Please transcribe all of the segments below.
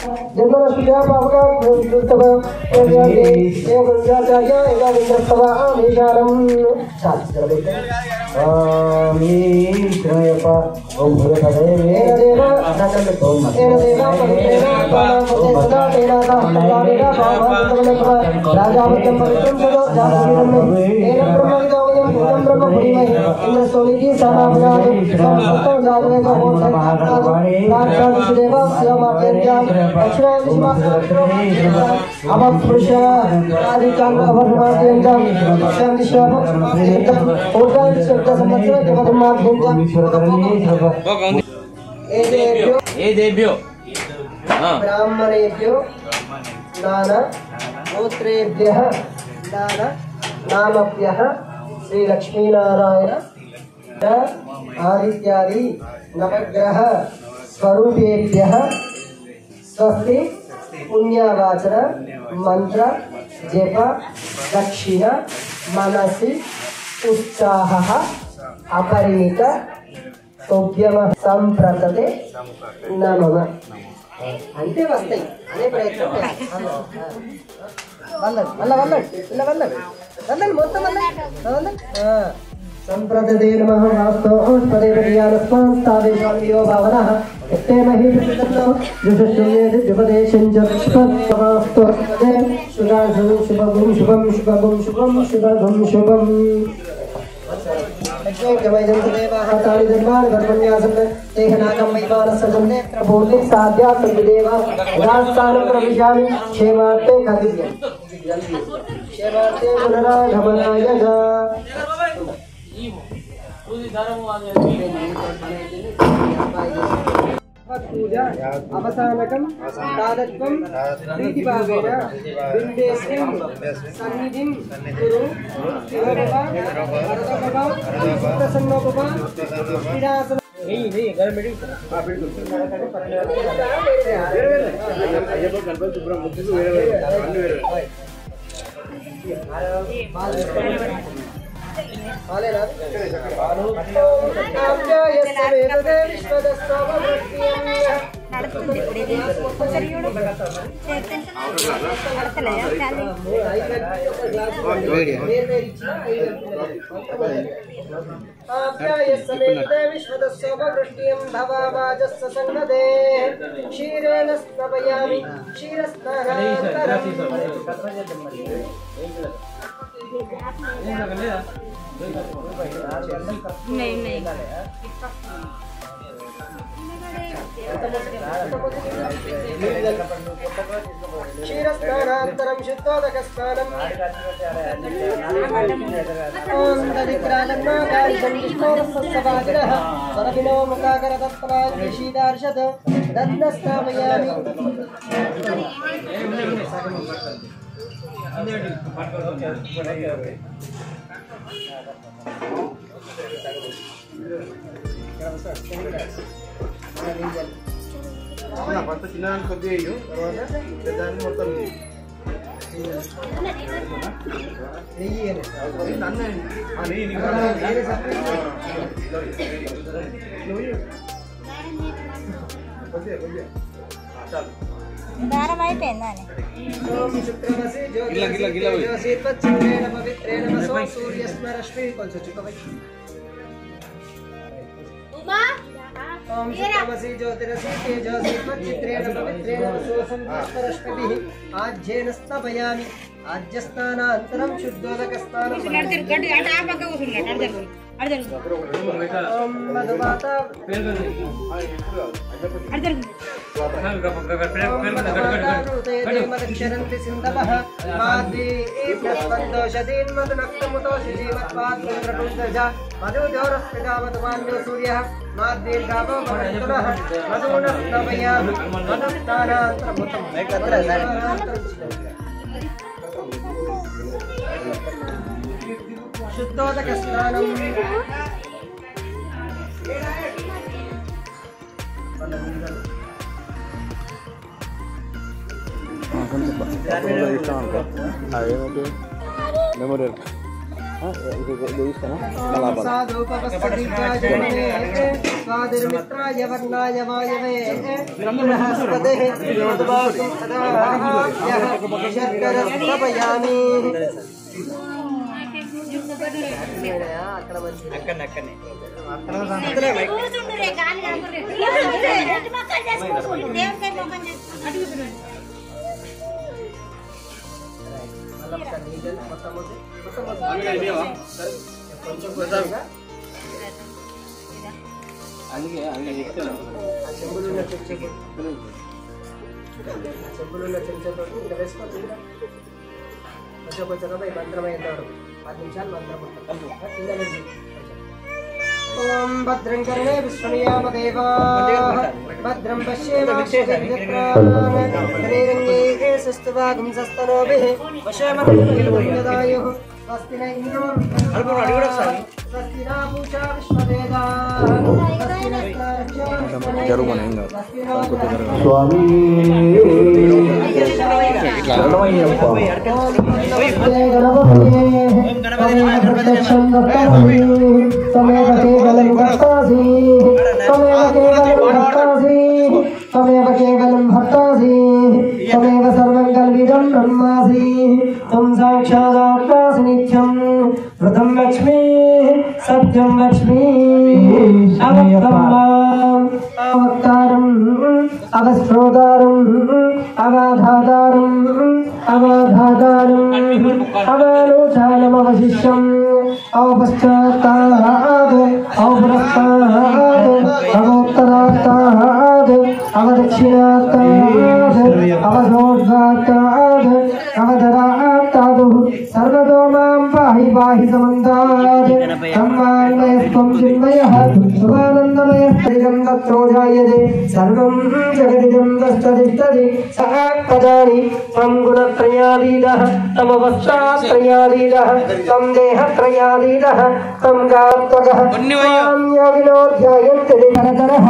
जन्मनस्या पावका कृतवा एवं गुरुचार्य एवं विद्रस्तवा आमीशानम शास्त्रवे आमीश्रयप ओम भूतभवे देव सकलतो एव देव पवित्रेण पावना तेना कामनारेण पावना राजावतं पवित्रं सदा जातवीरं एनं ब्रह्मविदोयं भूतं ब्रह्मपुरीमहि इंद्र सोनिति सानामनाय संस्कृतं जातवे कमोत्सवाणि राक्षसदेव स्वमाप्यज्ञान अमर पुरुष आदिकाल अवर्णमाद्यंजम शांतिश्वाम ओर्गान शब्द संवत्सर देवधर्माद्यंजम एदेभ्यो ब्राह्मणेभ्यो दान गोत्रेभ्यः दान नामभ्यः श्री लक्ष्मी नारायण आदित्यादि नवग्रह स्वरूपेभ्यः स्वस्ति पुण्यवाचन मंत्र जप दक्षिण मनसि उत्साहः अपरिमित उद्यम संप्रतते नमः अंते वस्ताయి అనే ప్రయత్నం వల్ల మొత్తం संप्रदते नमः वास्तो उत्पदेवरियानस्मांस्तादेशालियो भावनः इत्ते मही प्रतिदत्तो जुषुष्येति जुपदेशं च वास्तो शुभाशुभं शुभं शुभं शुभं शुभं शुभं शुभं लक्ष्मीगमयजन्तदेवाः तानि धर्माणि कर्मण्यासन् तेह नागं वैमानस्य जन्नेत्र भूति साध्या प्रतिदेवा राजस्थानं प्रविशामि क्षेमार्थे कदिव्यं क्षेमार्थे पुनरागमनाय च पूजा अवसानकं तादत्वं प्रीतिभावेन बिन्देस्मिं सन्निधिं कुरु प्रसन्नोपमा क्रीडासन नहीं घर में नहीं क्षीरस्नानान्तरं शुद्धोदकस्नानं ॐ दधिक्रालन्नागारितं विष्णोरसस्सवादिनः सरभिनो मुखाकरतत्पराशीदार्शत् दन्नस्नापयामि ఫస్ట్ చిన్నదాన్ని కొద్దిగా వేయు తర్వాత పెద్దదాన్ని మొత్తం దారం అయిపోయిందని ओम शुक्रमसि ज्योतिरसि तेजसि चित्रेण पवित्रेण सोसंस्परश्मिभिः आज्येन स्नापयामि आज्यस्नानान्तरं शुद्धोदकस्नानं ओम मधुमाता मदक्षरन्ति सिन्धवः माद्वी एतस्वन्दोषदीन् मधुनक्तमुतोषिजीवत्पाद्रटुन्दजा मधुजोरस्पिता मधुमान्यो सूर्यः माद्वीर्गावो भवन्तुनः मधुनः स्नापयामि मधुस्नानान्तरभूतं शुद्धोदकस्नानं అదేమిటి మెమోరియల్ ओम भद्रं कर्णे विश्वयाम देवाः भद्रं पश्येमाक्षरङ्गे सस्तवागं सस्तनोभिः वशमतिर्यदायुः स्वस्ति न इन्द्रो स्वस्ति न पूषा विश्ववेदाः स्वस्ति न स्वामी तमेव केवलं भक्तासि तमेव सर्वं कल्विदं ब्रह्मासि त्वं साक्षादात्मासि नित्यं वृतं लक्ष्मी सत्यं लक्ष्मी अवक्तारम् अवस्त्रोतारम् अगाधातारम् अवालोचानमवशिष्यम् अवपश्चात्तात् अवपुरस्तात् अवोत्तरात्तात् अवदक्षिणात्तात् अवधोर्ध्वात्तात् अवधरात्तादुः सर्वतो मां पाहि पाहि समन्तात् तन्मान्मयस्त्वं चिन्मयः सुभानन्दमयस्त्रिगं तत्रो जायते सर्वं जगदिदं तस्तदिष्टति सः पदानि त्वं गुणत्रयालीनः तमवस्थात्रयालीनः त्वं देहत्रयालीनः त्वं गात्वकः त्वां योगिनो ध्यायन्ते परतरः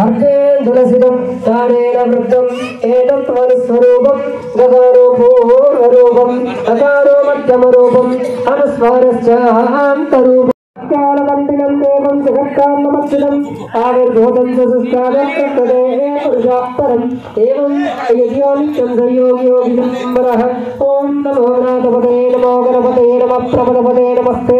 अर्धेन्दुलसितं दानेन वृद्धम् एतत् मनुस्वरूपं गगारो पूर्वरूपं तकारो मध्यमरूपम् अनुस्वारश्चान्तरूपम् कालकल्पिनं देवं जगत्कारणमच्युतम् आविर्भूतं च सुस्तादत्तदेवपुरुषात्परम् एवं यज्ञानित्यं संयोगियोगिनम्बरः ॐ नमो नाथपते नमो गणपते नमः प्रमदपते नमस्ते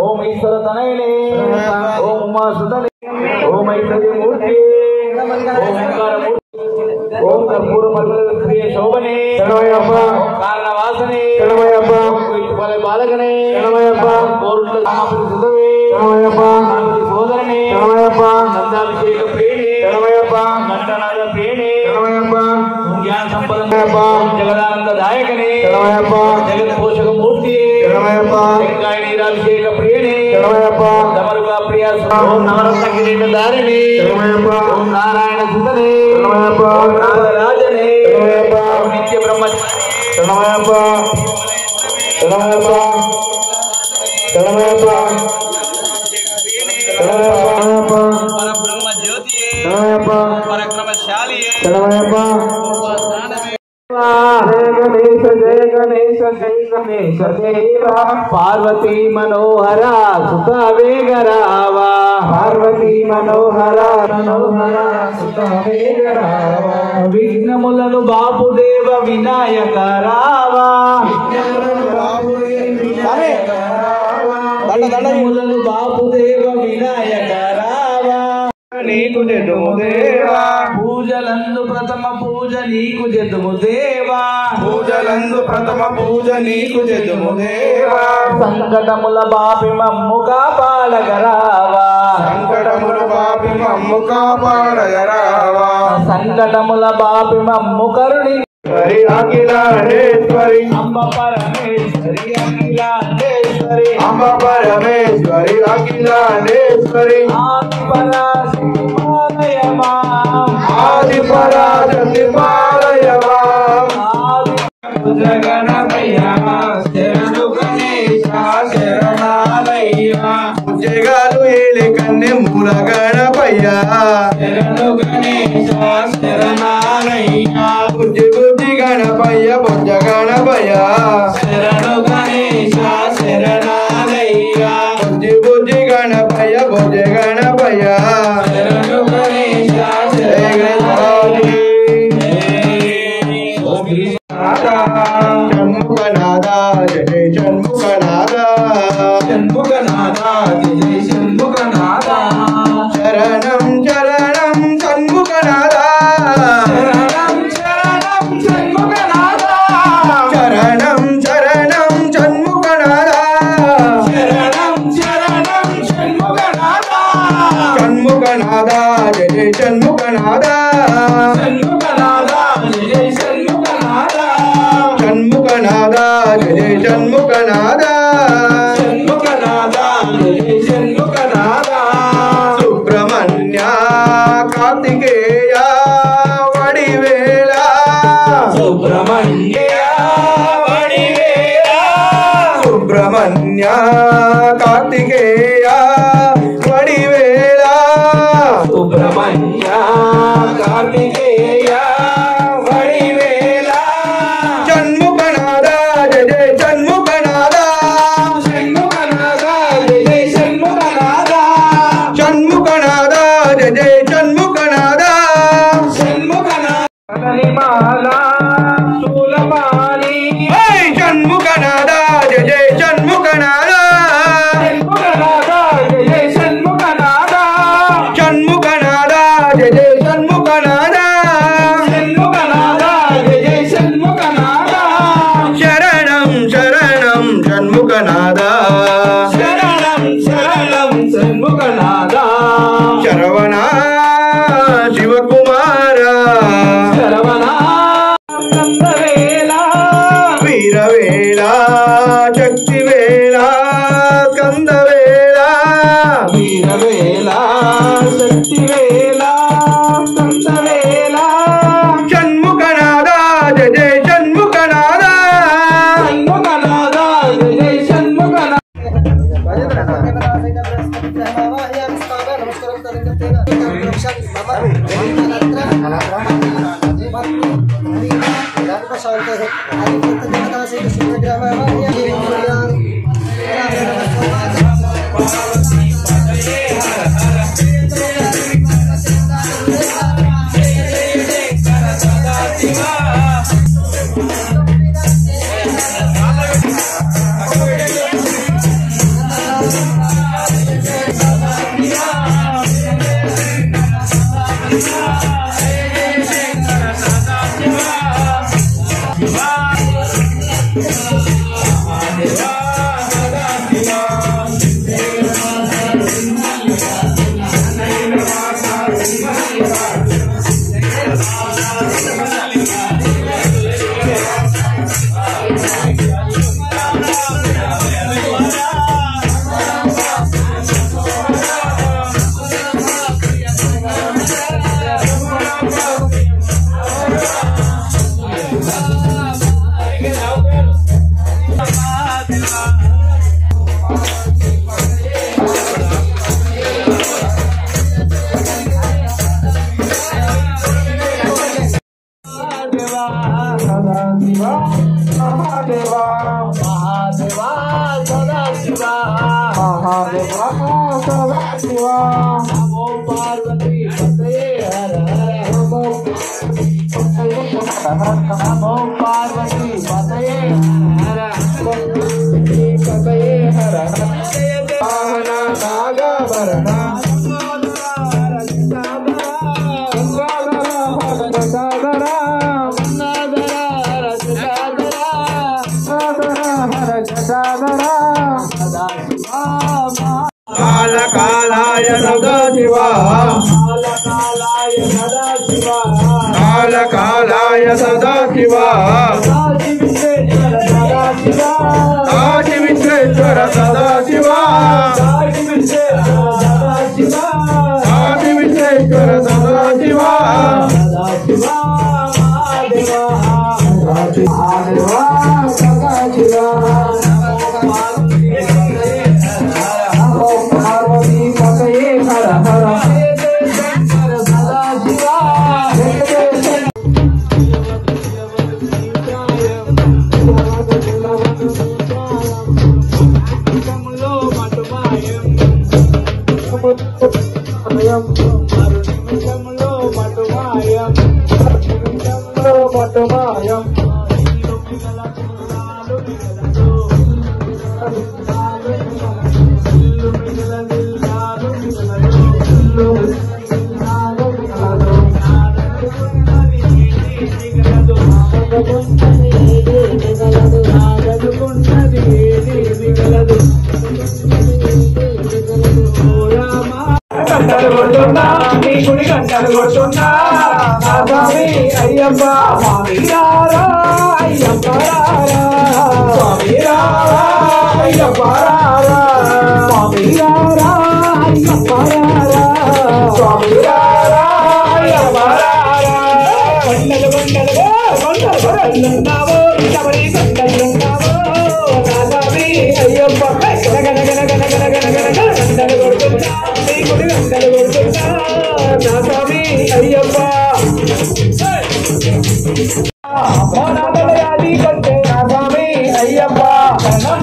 ओम ईश्वर तनयने ओम उमा सुतने ओम ऐश्वर्य मूर्ति ओंकार मूर्ति ओम कर्पूर मंगल क्रिय शोभने शरणमयप्प कारण वासने शरणमयप्प कोई बालकने शरणमयप्प कोरुट्ल समापति सुतवे शरणमयप्प సోదరనే శరణమయ్యప్ప నందాభిషేక ప్రేణి శరణమయ్యప్ప ఘంటనాద ప్రేణి శరణమయ్యప్ప జ్ఞాన సంపదమయ్యప్ప జగదానంద దాయకనే శరణమయ్యప్ప జగత్ పోషక మూర్తి శరణమయ్యప్ప గంగా నీరాభిషేక ప్రేణి శరణమయ్యప్ప దమరుగా ప్రియ ఓం నవరత్న కిరీట ధారిణి శరణమయ్యప్ప ఓం నారాయణ సుతనే శరణమయ్యప్ప ఓం నాగరాజనే శరణమయ్యప్ప నిత్య బ్రహ్మచారి శరణమయ్యప్ప శరణమయ్యప్ప శరణమయ్యప్ప परब्रह्म ज्योति परक्रमशाली जय गणेश देवा पार्वती मनोहरा सुत वेगरावा पार्वती मनोहरा सुत वेगरावा विघ्नमुలను బాపుదేవ వినాయక రావా విఘ్నములను బాపుదేవ వినాయక రావా నీకు జెదుము దేవా పూజలందు ప్రథమ పూజ నీకు జెదుము దేవా పూజలందు ప్రథమ పూజ నీకు జెదుము దేవా సంకటముల బాపి మమ్ము కాపాడగరావా సంకటముల బాపి మమ్ము కాపాడగరావా సంకటముల బాపి మమ్ము కరుణి హరి అఖిలాండేశ్వరి అంబ పరమేశ్వరి అఖిలాండేశ్వరి అంబ పరమేశ్వరి అఖిలాండేశ్వరి ఆది పరాశక్తి పాలయమా ఆది పరాశక్తి పాలయమా ఆది జగనమయ్య శరణు గణేశ శరణాలయ్య జగాలు ఏలే కన్నె మూల గణపయ్య శరణు గణేశ శరణాలయ్య బుజ్జి బుజ్జి గణపయ్య బొజ్జ గణపయ్య శరణు గణేశ శరణాలయ్య బుజ్జి బుజ్జి గణపయ్య బొజ్జ గణపయ్య శరణు గణేశ షణ్ముఖనాథ జయ షణ్ముఖనాథ షణ్ముఖనాథ జయ షణ్ముఖనాథ శరణం శరణం షణ్ముఖనాథ శరణం శరణం షణ్ముఖనాథ శరణం శరణం షణ్ముఖనాథ శరణం శరణం షణ్ముఖనాథ షణ్ముఖనాథ జయ షణ్ముఖనాథ షణ్ముఖనాథ జయ షణ్ముఖనాథ షణ్ముఖనాథ జయ షణ్ముఖనాథ షణ్ముఖనాథ జయ షణ్ముఖనాథ సుబ్రహ్మణ్య కార్తికేయ వడివేళ సుబ్రహ్మణ్య వడివేళ సుబ్రహ్మణ్య కార్తికేయ వడివేళ సుబ్రహ్మణ్య కార్తికేయ వడివేళ షణ్ముఖనాథ జయ షణ్ముఖనాథ షణ్ముఖనాథ జయ షణ్ముఖనాథ షణ్ముఖనాథ జయ షణ్ముఖనాథ షణ్ముఖనాథ మాల శూలపాణి షణ్ముఖనాథ జయ షణ్ముఖనాథ షణ్ముఖనాథ జయ షణ్ముఖనాథ షణ్ముఖనాథ జయ షణ్ముఖనాథ షణ్ముఖనాథ జయ షణ్ముఖనాథ శరణం శరణం షణ్ముఖనాథ శరణం శరణం షణ్ముఖనాథ శరవణ శివకుమార శరవణ కందవేళ వీరవేళ శక్తివేళ స్కందవేళ వీరవేళ శక్తివేళ కందవేళ షణ్ముఖనాథ జయ షణ్ముఖనాథ షణ్ముఖనాథ జయ షణ్ముఖనాథ కాళకాలాయ సదాశివ కాళకాలాయ సదాశివ కాశీ విశ్వేశ్వర సదాశివ కాశీ విశ్వేశ్వర సదాశివ పార్వతీ అయ్యప్ప స్వామి రారా అయ్యప్ప రారా స్వామి రారా అయ్యప్ప రారా స్వామి రారా అయ్యప్ప రారా స్వామి రారా అయ్యప్ప రారా కొండలు కొండలు కొండలు కొండలున్నావో శబరి కొండలున్నావో నా స్వామి అయ్యప్ప గన గన గన గన గన గన గన గంటలు కొడుతున్నా నీ గుడి గంటలు కొడుతున్నా నా స్వామి అయ్యప్ప మోనాదలయాది కంటే నా స్వామి అయ్యప్ప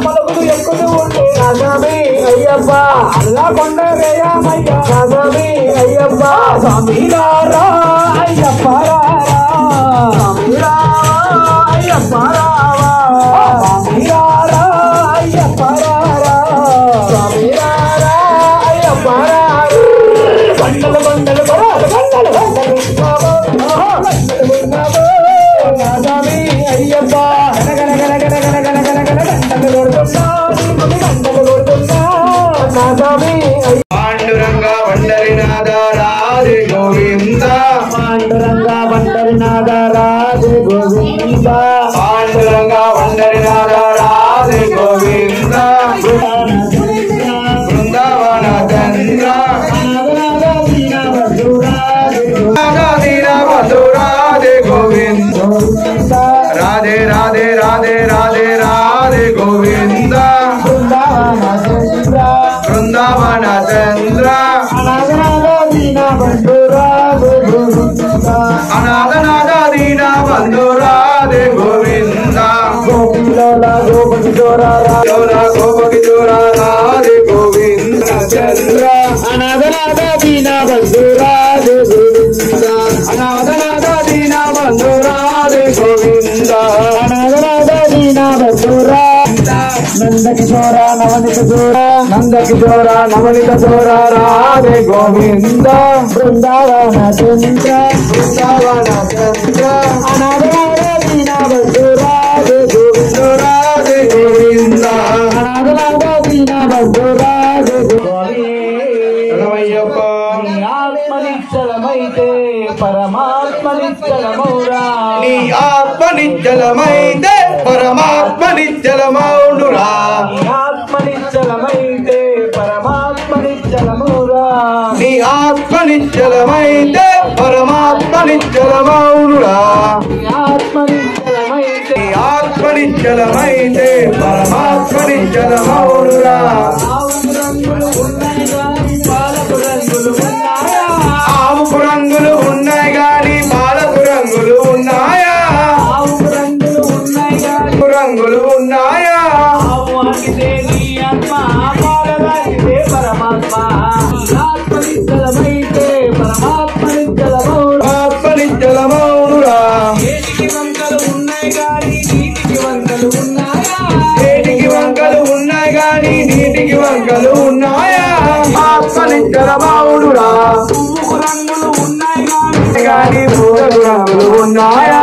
పలుకులు ఎక్కుతూ ఉంటే నా స్వామి అయ్యప్ప అల్లా కొండ వేయమయ్య నా స్వామి అయ్యప్ప స్వామి రారా అయ్యప్ప రారా స్వామి రారా అయ్యప్ప రారా స్వామి రారా అయ్యప్ప రారా స్వామి రారా అయ్యప్ప రారా కొండలు కొండలు కొండలు కొండలు అయ్యప్ప గన గన గన గన గన గన గన గన గంటలు కొడుతున్నా గంటలు కొడుతున్నా నా స్వామి పాండురంగ వండరినాథ రాధే గోవింద పాండురంగ వండరినాథ రాధే గోవింద పాండురంగ వండరినాథ రాధే గోవింద బృందావన చంద్ర రాధే గోవింద రాధే రాధే రాధే రాధే రాధే గోవింద బృందావన చంద్ర అనాథనాథ దీన బంధు రాధే గోవింద గోపకి చోర రాధే గోవింద చంద్ర అనాథనాథ దీన బంధు రాధే గోవింద అనాథనాథ దీన బంధు రాధే గోవింద అనాథనాథ దీన బంధు నందకిశోర నవనిత చోర రాధే గోవింద బృందావన చంద్ర అనాథనాథ దీన బంధు రాధే గోవింద రాధే గోవింద అనాథనాథ దీన బంధు రాధే గోవిందయ్యప్ప ఆత్మనిశ్చలమైతే పరమాత్మ నిశ్చలమౌరా నీ ఆత్మ నిశ్చలమైతే పరమాత్మ నిశ్చలమౌనురా ఆత్మ నిశ్చలమైతే పరమాత్మ నిశ్చలమౌరా నీ ఆత్మ నిశ్చలమైతే పరమాత్మ నిశ్చలమౌనురా ఆత్మ నిశ్చలమైతే ఆత్మ నిశ్చలమైతే పరమాత్మ నిశ్చలమౌనురా ఆవుకు రంగులు ఉన్నాయి గాని పాలకు రంగులు ఉన్నాయా రంగులు ఉన్నాయా ఆత్మనిశ్చలమౌనురా ఏటికి వంకలు ఉన్నాయి గాని నీటికి వంకలు ఉన్నాయా ఆత్మనిశ్చలమౌనురా రంగులు ఉన్నాయి గాని పూజకు రంగులు ఉన్నాయా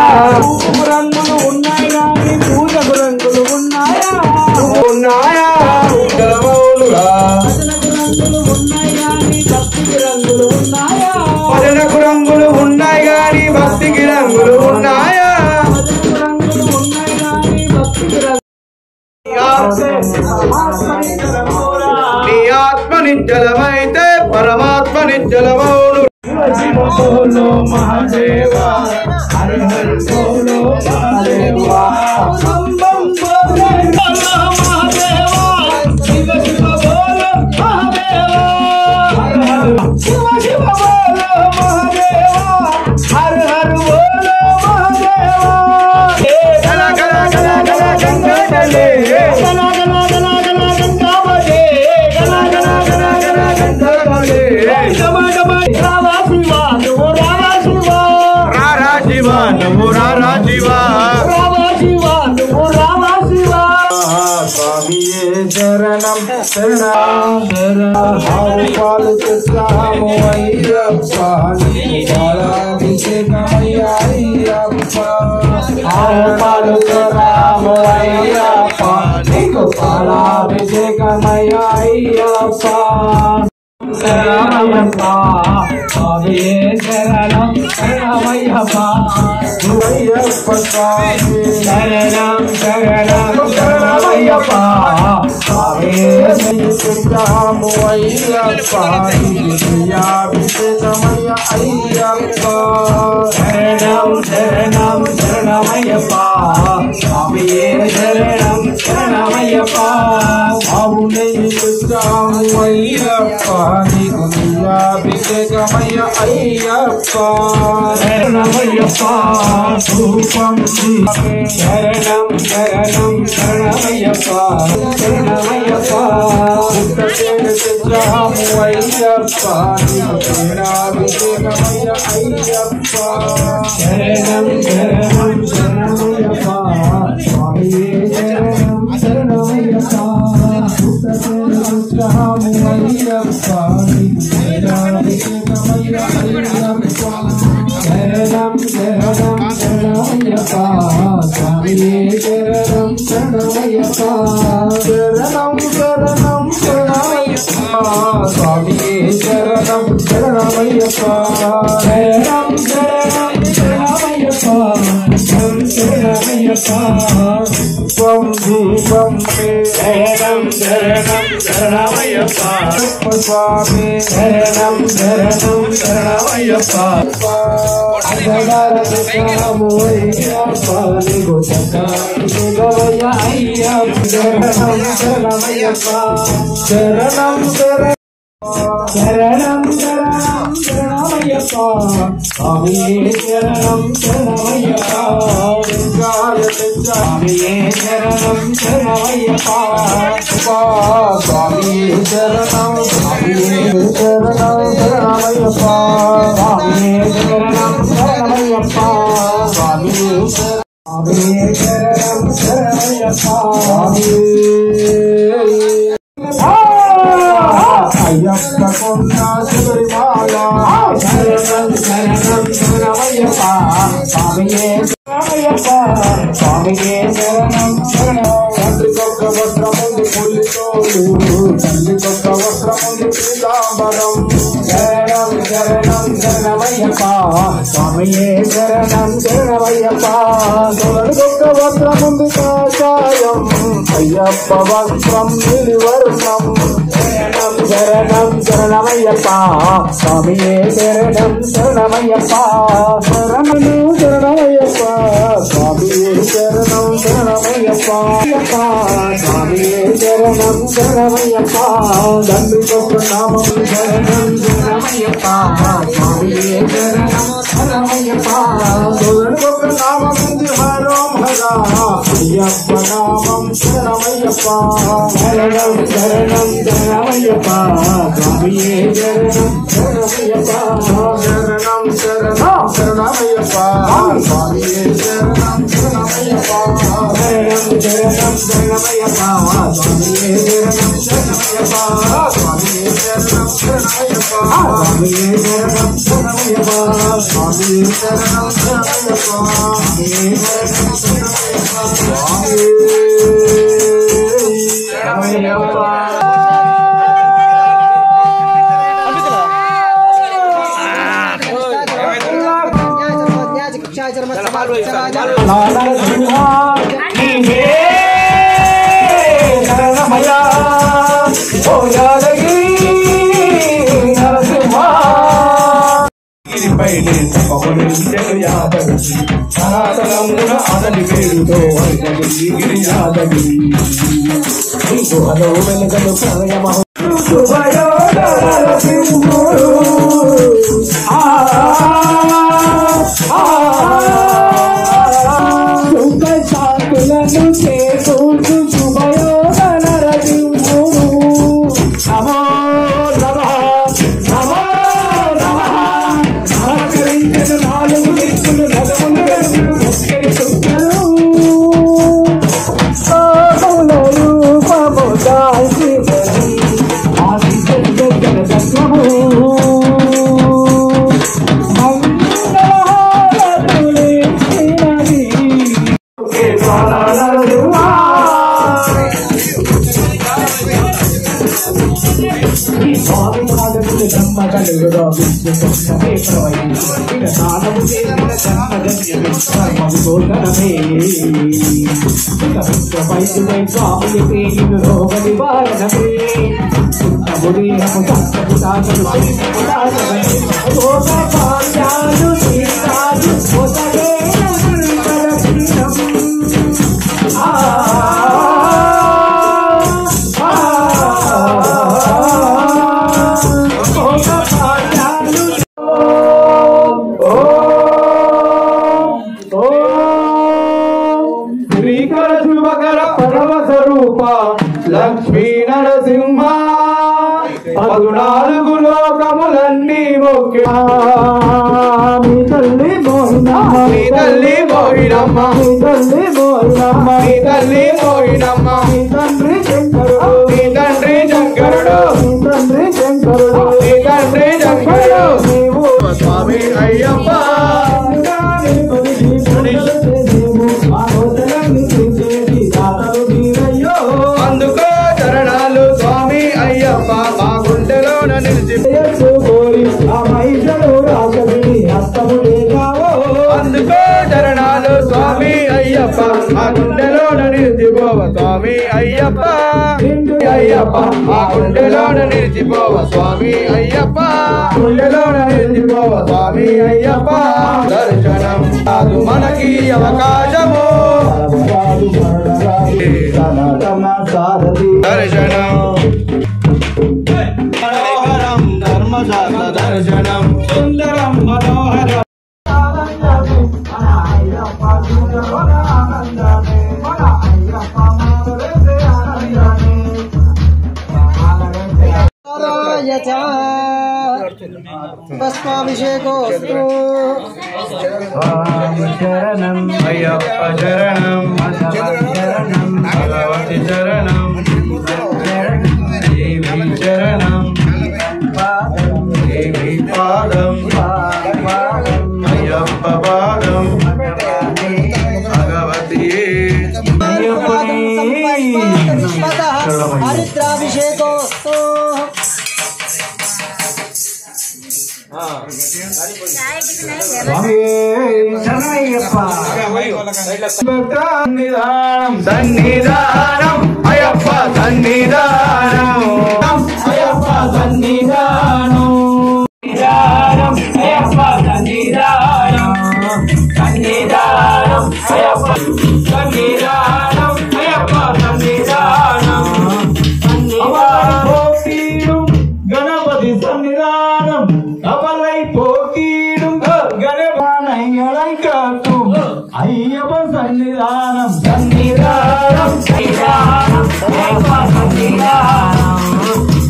రంగులు ఉన్నాయి గాని పూజకు రంగులు ఉన్నాయా ఉన్నాయా భజనకు రంగులు ఉన్నాయి గాని భక్తికి రంగులు ఉన్నాయా నీ ఆత్మ నిశ్చలమైతే పరమాత్మ నిశ్చలమౌను శివ బోలో మహాదేవా హర హర బోలో మహాదేవా బం బం బోలో మహాదేవా శివ శివ బోలో మహాదేవా హర హర శివ శివ బోలో మహాదేవా హర హర బోలో మహాదేవా గల గల గల గల గంగా జలే గల గల గల గల గంగా బలే గల గల గల గల గంగా బలే డమ డమ రావా శివా నువ్వు రావా శివా రారా శివా నువ్వు రారా శివా రావా శివా నువ్వు రావా పాలు తెస్తాము అయ్యప్ప పాలాభిషేకమయ్యా అయ్యప్ప పాలు తెరాము అయ్యప్ప నీకు పాలాభిషేకమయ్యా అయ్యప్ప శరణమయ్యప్ప స్వామియే శరణం శరణమయ్యప్ప అయ్యప్ప స్వామి శరణం శరణం శరణమయ్యప్ప స్వామియే శరణము అయ్యప్ప అభిషేకమయ్య అయ్యప్ప శరణం శరణం శరణమయ్యప్ప స్వామియే శరణం శరణమయ్యప్ప అవునయ్య అయ్యప్ప నీకు అభిషేకమయ్య అయ్యప్ప శరణమయ్యప్ప రూపం శరణం శరణం శరణమయ్యప్ప శరణమయ్యప్ప తెచ్చాము అయ్యప్ప నీకు అభిషేకమయ్య అయ్యప్ప శరణం శరణం శరణమయ్యప్ప స్వామియే శరణం శరణమయ్యప్ప తెచ్చాము అయ్యప్ప అభిషేకమయ్య అయ్యప్ప శరణం శరణం శరణమయ్యప్ప స్వామియే శరణం శరణమయ్యప్ప శరణం శరణం శరణమయ్యప్ప స్వామియే శరణం శరణమయ్యప్ప శరణం శరణం శరణమయ్యప్ప శరణమయ్యప్ప స్వం దీపం శరణం శరణం శరణమయ్యప్ప స్వామి శరణం శరణం శరణమయ్యప్ప అయ్యప్ప శరణం శరణమయ్యప్ప శరణం శరణం శరణం శరణం శరణమయ్యప్ప స్వామియే శరణం శరణమయ్యప్ప స్వామియే శరణం శరణమయ్యప్ప స్వామియే శరణం స్వామియే శరణం శరణమయ్యప్ప స్వామియే శరణం శరణమయ్యప్ప స్వామియే శరణం శరణమయ్యప్ప అయ్యప్ప కొండ శబరిమాల శరణం శరణం శరణమయ్యప్ప స్వామియే శరణమయ్యప్ప స్వామియే శరణం శరణం తండ్రికొక్క వస్త్రముంది పుల్లితోడు తల్లికొక్క వస్త్రముంది పీతాంబరం శరణం శరణం శరణమయ్యప్ప స్వామియే శరణం శరణమయ్యప్ప తొలకొక్క వస్త్రముంది కాషాయం అయ్యప్ప వస్త్రం నిర్వర్ణం శరణం శరణం శరణమయ్యప్ప స్వామియే శరణం శరణమయ్యప్ప శరణము శరణమయ్యప్ప స్వామియే శరణం శరణమయ్యప్ప స్వామియే శరణం శరణమయ్యప్ప దండికొక్క నామం శరణం శరణమయ్యప్ప స్వామియే శరణం శరణమయ్యప్ప తొలకొక్క నామం హరం హరా అయ్యప్ప నామం శరణమయ్యప్ప శరణం శరణం శరణమయ్యప్ప స్వామియే శరణం శరణమయ్యప్ప శరణం శరణం శరణమయ్యప్ప స్వామియే శరణం శరణమయ్యప్ప శరణం శరణం శరణమయ్యప్ప స్వామియే శరణం శరణమయ్యప్ప స్వామియే శరణం శరణమయ్యప్ప స్వామియే శరణం శరణమయ్యప్ప స్వామియే శరణం శరణమయ్యప్ప స్వామియే శరణం శరణమయ్యప్ప స్వామియే శరణమయ్యప్ప శరణమయ్యా ఓ యాదగిరి నరసింహ గిరిపై యాదగిరి సనాతనమున అతని పేరుతో గిరి యాదగిరి హలో వెనుకలు ప్రణయమహ బ్రహ్మ కలుగులో విష్ణుమే ప్రవహించిన స్నానము చేసిన జన్మజన్యమే ఘోషణమే వైద్యుడై స్వామిని పేరు రోగ నివారణమే దేహము సత్తము దాసలు రోగ పాంచాలు తీరాలు ఒసగే శ్రీకర శుభకర పరమ స్వరూప లక్ష్మీ నరసింహ 14 లోకములన్నీ మొక్కి మీ తల్లి మోహినమ్మ మీ తల్లి మోహినమ్మ మీ తల్లి మోహినమ్మ మీ తల్లి మోహినమ్మ మీ తండ్రి శంకరుడు మీ తండ్రి శంకరుడు మీ తండ్రి శంకరుడు మీ తండ్రి శంకరుడు నీవు స్వామి అయ్యప్ప అందుకో చరణాలు స్వామి అయ్యప్ప మా గుండెలోన నిలిచి అందుకో చరణాలు స్వామి అయ్యప్ప మా గుండెలోన నిలిచిపోవ స్వామి అయ్యప్ప అయ్యప్ప మా గుండెలోన నిలిచిపోవ స్వామి అయ్యప్ప గుండెలోన నిలిచిపోవ స్వామి అయ్యప్ప దర్శనం కాదు మనకి అవకాశము దర్శనం మనోహరం ధర్మశాస్త్ర దర్శనం సుందరం మనోహరం భస్మాభిషేకోస్తు శరణం అయ్యప్ప శరణం శరణం భగవతి శరణం దేవి శరణం దేవి పాదం అయ్యప్ప పాదం భగవతి హరిద్రాభిషేకోస్తు సన్నిధానం సన్నిధానం అయ్యప్ప సన్నిధానం అయ్యప్ప సన్నిధానం అయ్యప్ప సన్నిధానం సన్నిధానం అయ్యప్ప సన్నిధానం అయ్యప్ప సన్నిధానం గణపతి సన్నిధానం అవలై పోకీடும் గణపనయ్యలై కాకు అయ్యప్ప సన్నిధానం సన్నిధానం సన్నిధానం అయ్యప్ప సన్నిధానం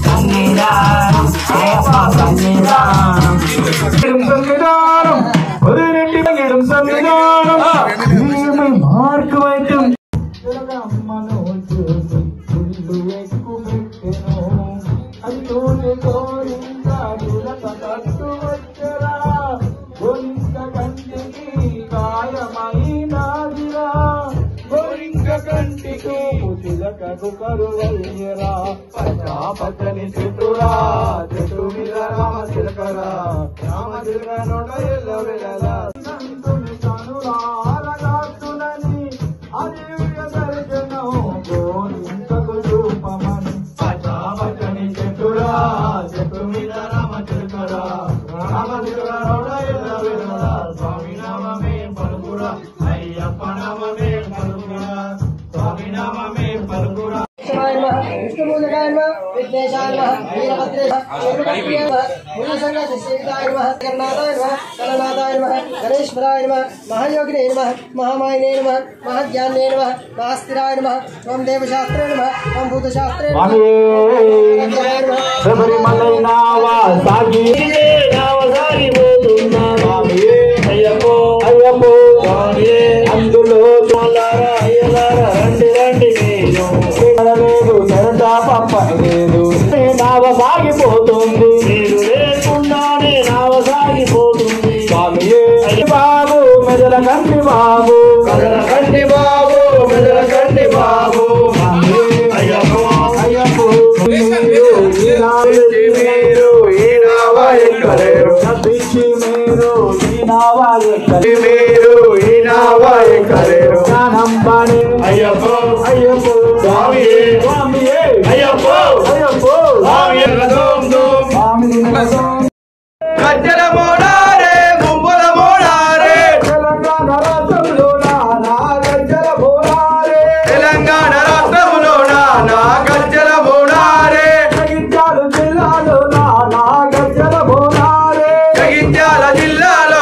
సన్నిధానం అయ్యప్ప సన్నిధానం సన్నిధానం వదిలేంటి సన్నిధానం మార్కు వైద్యం పచ్చని చెట్టురా చెట్టు మీద రామ చిలకరా రామ చిలక నోట ఎల్ల వెళ్ళరా సంతుని కనురాలగాతులని అదివ్య దర్శనం గోరింతకు చూపమని పచ్చని చెట్టురా చెట్టు మీద రామ చిలకరా రామ చిలక నోట ఎల్ల వెళ్ళరా స్వామి నామమే పలుకురా అయ్యప్ప నామమే పలుకురా స్వామి నామమే పలుకురా విష్ణుమూలకాయ నమః విఘ్నేశాయ నమః వీరభద్రేశాయ నమః మునిసంగ శిష్యేకాయ నమః కర్ణాదాయ నమః కలనాదాయ నమః గణేశ్వరాయ నమః మహాయోగినే నమః మహామాయినే నమః మహాజ్ఞానే నమః మహాస్థిరాయ నమః ఓం దేవశాస్త్రే నమః ఓం భూతశాస్త్రే నమః శబరిమలై నావా సాగి పోతున్నా అయ్యప్పో అయ్యప్పో అందులో అయ్యలారా రండి రండి లేదు చెరటా పప్ప లేదు నావ సాగిపోతుంది మీరు లేకుండానే నావ సాగిపోతుంది స్వామి బాబు మెదల కంటి బాబు మెదల కంటి బాబు మెదల కంటి బాబు అయ్యప్పో అయ్యప్పో మీరు నావా ఎక్కలే మీరు ఈ నావా ఎక్కలేరు నంబనే అయ్యప్ప అయ్యప్ప స్వామియే స్వామియే అయ్యప్ప అయ్యప్ప స్వామియే గదోం దోం స్వామి నిలసం గజ్జల మోడారే గుంబల మోడారే తెలంగాణ రాష్ట్రంలో నా గజ్జల బోనారే తెలంగాణ రాష్ట్రంలో నా గజ్జల మోడారే జగిత్యాల జిల్లాలో నా గజ్జల బోనారే జగిత్యాల జిల్లాలో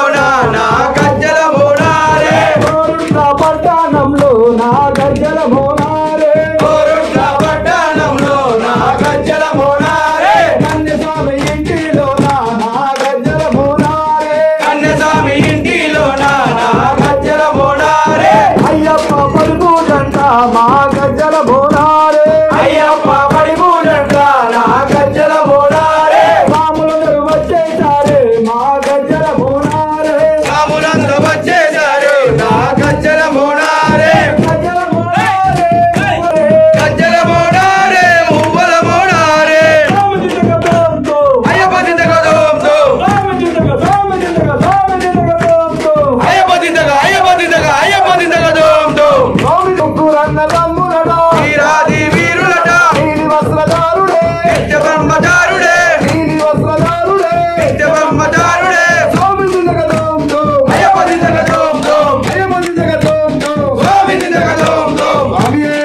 నా గజ్జల మోడారే కోరుట్ల పట్టణంలో నా గజ్జల బోనారే కోరుట్ల పట్టణంలో నా గజ్జల మోడారే కన్యస్వామి ఇంటిలో నా గజ్జల బోనారే కన్నస్వామి ఇంటిలో నా గజ్జల మోడారే అయ్యప్ప పడుకుంట మా గజ్జల బోనారే అయ్యప్ప పడిపూడంట నా గజ్జల మోడారే మామూలు వచ్చేసారే మా గజ్జల బోనారే రాములందరూ వచ్చేశారు నా గజ్జల మోడారే గజ్జల బోనారే గజ్జల మోడారే మువ్వల మోడారే రామజితగతంతో అయ్యపతి తగదోంతో రామజితగతంతో అయ్యపతి తగదోంతో స్వామి ముగ్గురన్న తమ్ములడా వీరాది వీరులట నీలి వస్త్రదారుడే నిత్య బ్రహ్మచారుడే నీలి వస్త్రదారుడే నిత్య బ్రహ్మచారుడే స్వామి జగదంతో అయ్యపతి తగదోంతో అయ్యమని జగదంతో స్వామి తగదోంతో స్వామియే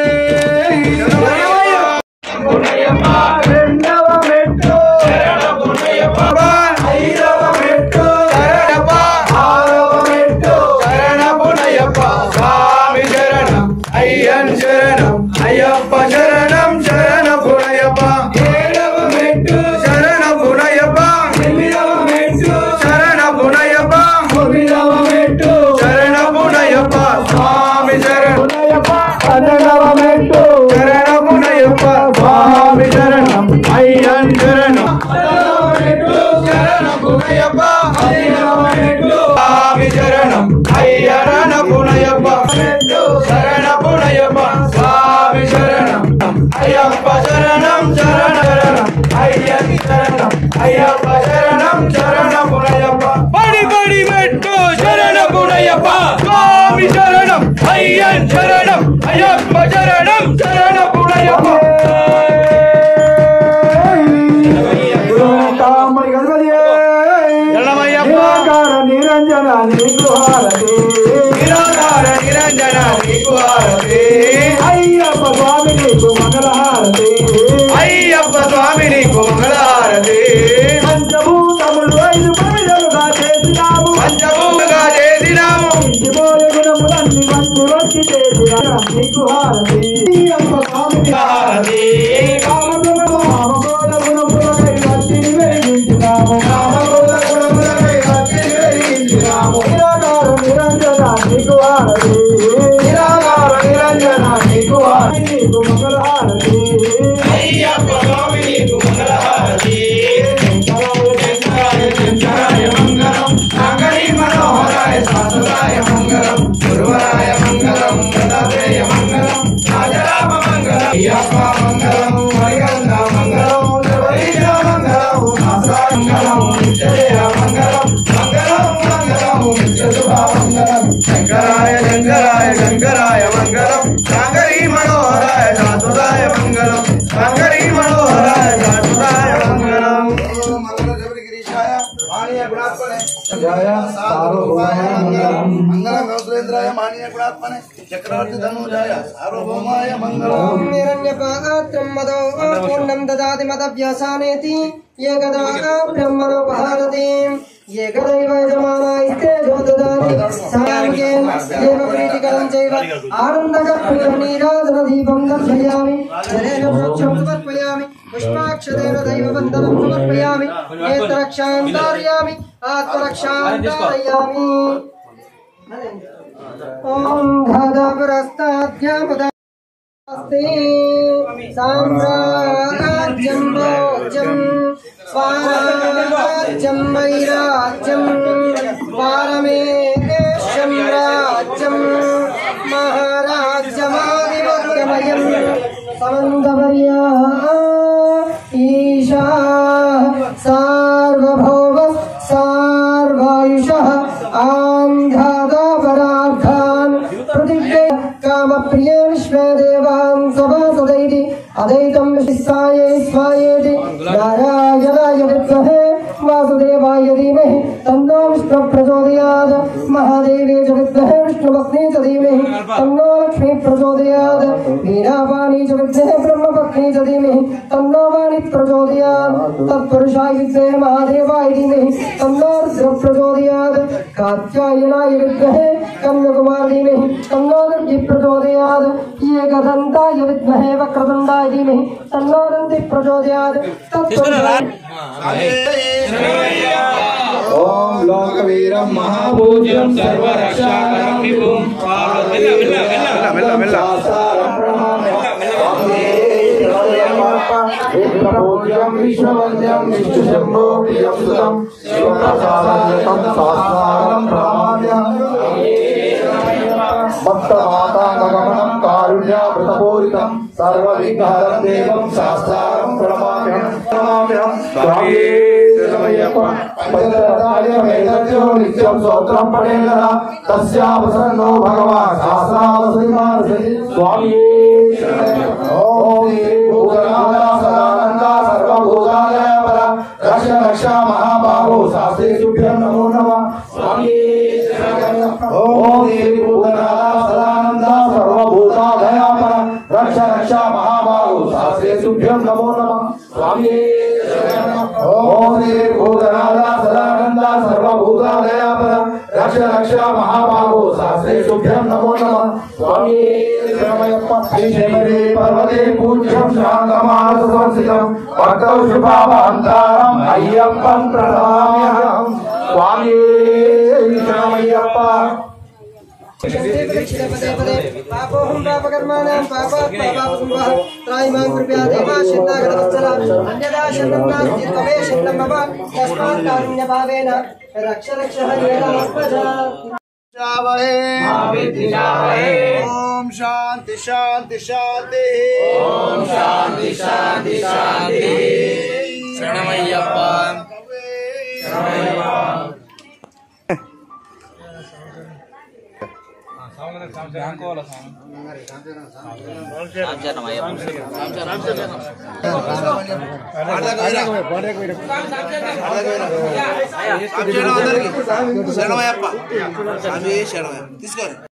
రెండవ మెట్టు ఐదవ మెట్టు శరణప్ప ఆరవ మెట్టు శరణపునయ్యప్ప స్వామి శరణం అయ్యన్ శరణం అయ్యప్ప శరణం శరణపునయ్యప్ప ఏడవ మెట్టు శరణపునయ్యప్ప ఎనిమిదవ మెట్టు శరణపునయ్యప్ప తొమ్మిదవ మెట్టు శరణపునయ్యప్ప స్వామి శరణం పునయ్యప్ప పన్నెండవ మెట్టు శరణపునయ్యప్ప స్వామి శరణం అయ్యన్ శరణం శరణపునయ్యప్ప స్వామి శరణం అయ్యరణపునయ్యప్ప శరణపునయ్యప్ప స్వామి శరణం అయ్యప్ప శరణం శరణ శరణం అయ్యని శరణం అయ్యప్ప శరణం శరణపునయ్యప్ప పడి పడి మెట్టు శరణపునయ్యప్ప స్వామి శరణం అయ్యన్ శరణం అయ్యప్ప శరణం శరణపునయ్యప్ప కామరి గణపతియే శరణమయ్యప్ప నిరాకార నిరంజన నీకు హారతి నిరాకార నిరంజన నీకు హారతి అయ్యప్ప స్వామి నీకు మంగళహారతి అయ్యప్ప స్వామి నీకు మంగళహారతి పంచభూతములు ఐదు పైదలుగా చేసినాము పంచభూములుగా చేసినాము ఇంటిపోయే గుణములన్నీ మంచి వచ్చి చేసిన నీకు హారతి అయ్యప్ప స్వామికి హారతి కామగుణ గుణములకై భక్తిని వెలిగించినాము కామగోళ గుణములకై భక్తిని వెలిగించినాము. నిరాకార నిరంజన నీకు హారతి నిరాకార నిరంజన నీకు హారతి నీకు మంగళహారతి అయ్యప్ప స్వామి నీకు మంగళహారతి శంకరాయ శంకరాయ మంగళం నాగరి మనోహరాయ శాశ్వతాయ మంగళం గురువరాయ మంగళం దత్తాత్రేయ మంగళం రాజరామ మంగళం అయ్యప్ప మంగళం హరిగంధ మంగళం శబరీశ మంగళం నాసా మంగళం నిత్యదేవ మంగళం మంగళం మంగళం నిత్యశుభ మంగళం శంకరాయ శంకరాయ శంకరాయ మంగళం నాగరి మనోహరాయ శాశ్వతాయ మంగళం నాగరి మనోహరాయ శాశ్వతాయ మంగళం జయ సార్వభౌమాయ మంగళం మంగళం గౌత్రేంద్రాయ మానీయ గుణాత్మనే చక్రవర్తి ధనుజాయ సార్వభౌమాయ మంగళం నిరణ్యపాత్రం మదో పూర్ణం దదాతి మదవ్యాసానేతి ఏకదా బ్రహ్మణో భారతి ఏకదైవ యజమానా ఇతే దదాతి సాయంకేన దేవ ప్రీతికరం చైవ ఆనందకర్పూర నీరాజన దీపం దర్శయామి జలేన వృక్షం సమర్పయామి పుష్పాక్షరేణ దైవ వందనం సమర్పయామి నేత్రరక్షాం ధారయామి ఆత్మరక్షాం ధారయామి ఓం ధాదాపురస్తాధ్యాముద సామ్రాజ్యం భోజ్యం స్వరాజ్యం వైరాజ్యం పారమేశం రాజ్యం మహారాజ్యమాదిమయం సమందవర్యా ఈశా సార్వభౌమ సార్వాయుష विश्वदेवां सभासदैति अदैतं विशिष्टाये स्वायेति नारायणाय विद्महे वासुदेवाय धीमहि तन्नो विष्णुः प्रचोदयात् महादेवे च विद्महे विष्णुपत्नी च धीमहि तन्नो लक्ष्मी प्रचोदयात् वीणापाणी च विद्महे ब्रह्मपत्नी च धीमहि तन्नो वाणी प्रचोदयात् तत्पुरुषाय विद्महे महादेवाय धीमहि तन्नो रुद्रः प्रचोदयात् कात्यायनाय विद्महे कन्याकुमार धीमहि तन्नो दन्तिः प्रचोदयात् एकदन्ताय विद्महे वक्रतुण्डाय धीमहि तन्नो दन्तिः प्रचोदयात् तत्पुरुषाय ओम लोकवीरं महापूज्यं सर्वरक्षाकरं विभुं पूज्यं विश्ववन्द्यं विष्णुशम्भो प्रियं सुतं शिवप्रसादं शास्त्रं प्रणमाम्यहम् भक्तमातागमनं कारुण्यामृतपूरितं सर्वविघ्नहरं देवं शास्त्रं प्रणमाम्यहम् स्वामी नित्यं स्तोत्रं पठेन्न तस्यावसन्नो भगवान् शास्त्रावसरिमानसति स्वामी ओम भूतनाथा सदानंदा सर्वभूतालयपर रक्षा महाबाहो शास्त्रेभ्यो नमो नमः स्वामी ओम भूतनाथा सदानंदा सर्वभूतालयपर रक्षा महाबाहो शास्त्रेभ्यो नमो नमः स्वामी ओम भूतनाथा सदानंदा सर्वभूतालयपर रक्षा महाबाहो शास्त्रेभ्यो नमो नमः स्वामी पर्वते पूज्यं शान्तमानसंस्थितं भक्तौ शुभावहन्तारम् अय्यप्पं प्रणमाम्यहम् स्वामी शरणमय्यप्प पापोहं पापकर्माणां पापात् पापापसंवः त्रायिमां कृपया देवा शरणागतवत्सला अन्यदा शरणं नास्ति त्वमेव शरणं मम तस्मात् कारुण्यभावेन रक्ष रक्ष हरिहरमस्मजा ओम शांति शांति शांति ओम शांति शांति शांति शरणमय्यप्पा శరణమయ్యప్ప తీసుకోండి